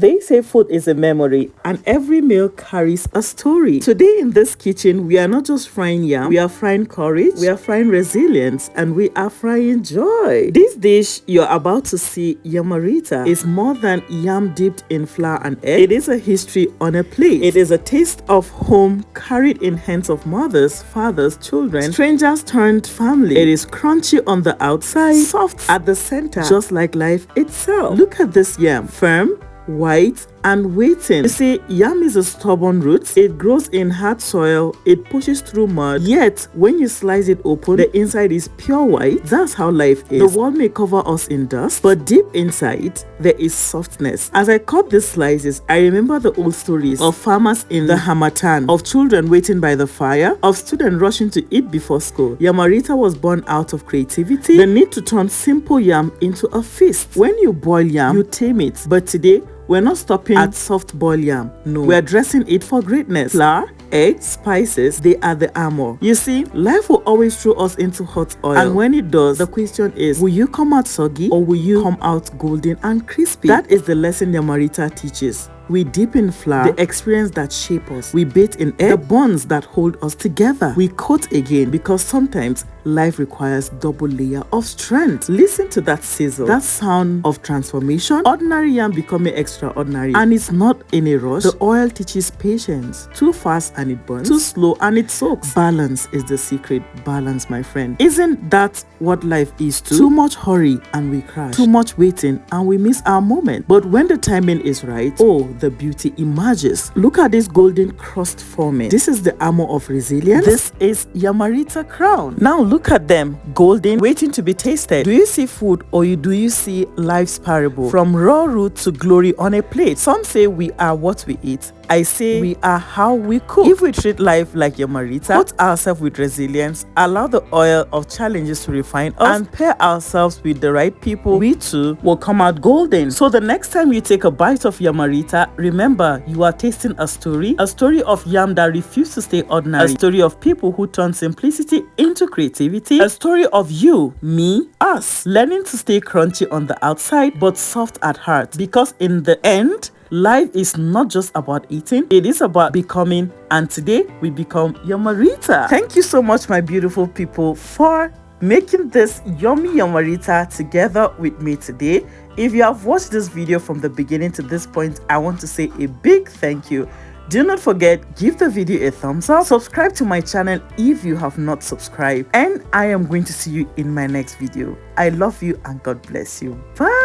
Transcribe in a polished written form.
They say food is a memory and every meal carries a story. Today in this kitchen, we are not just frying yam, we are frying courage, we are frying resilience, and we are frying joy. This dish you're about to see, Yamarita, is more than yam dipped in flour and egg. It is a history on a plate. It is a taste of home carried in hands of mothers, fathers, children, strangers turned family. It is crunchy on the outside, soft at the center, just like life itself. Look at this yam, firm, white, and waiting. You see, yam is a stubborn root. It grows in hard soil. It pushes through mud. Yet, when you slice it open, the inside is pure white. That's how life is. The world may cover us in dust, but deep inside, there is softness. As I cut these slices, I remember the old stories of farmers in the Hamatan, of children waiting by the fire, of students rushing to eat before school. Yamarita was born out of creativity, the need to turn simple yam into a feast. When you boil yam, you tame it. But today, we're not stopping at soft boiled yam. No, we're dressing it for greatness. Flour, eggs, spices, they are the armor. You see, life will always throw us into hot oil. And when it does, the question is, will you come out soggy or will you come out golden and crispy? That is the lesson Yamarita teaches. We dip in flour, the experience that shape us. We bathe in egg, the bonds that hold us together. We coat again because sometimes life requires double layer of strength. Listen to that sizzle, that sound of transformation. Ordinary yam becoming extraordinary, and it's not in a rush. The oil teaches patience. Too fast and it burns, too slow and it soaks. Balance is the secret. Balance, my friend. Isn't that what life is too? Too much hurry and we crash. Too much waiting and we miss our moment. But when the timing is right, oh, the beauty emerges. Look at this golden crust forming. This is the armor of resilience. This is Yamarita crown. Now look at them, golden, waiting to be tasted. Do you see food or do you see life's parable? From raw root to glory on a plate. Some say we are what we eat. I say we are how we cook. If we treat life like Yamarita, put ourselves with resilience, allow the oil of challenges to refine us, and pair ourselves with the right people, we too will come out golden. So the next time you take a bite of Yamarita, remember you are tasting a story of yam that refused to stay ordinary, a story of people who turn simplicity into creativity, a story of you, me, us, learning to stay crunchy on the outside but soft at heart. Because in the end, life is not just about eating, it is about becoming, and today we become Yamarita. Thank you so much, my beautiful people, for making this yummy Yamarita together with me today. If you have watched this video from the beginning to this point, I want to say a big thank you. Do not forget, give the video a thumbs up, subscribe to my channel if you have not subscribed, and I am going to see you in my next video. I love you and God bless you. Bye.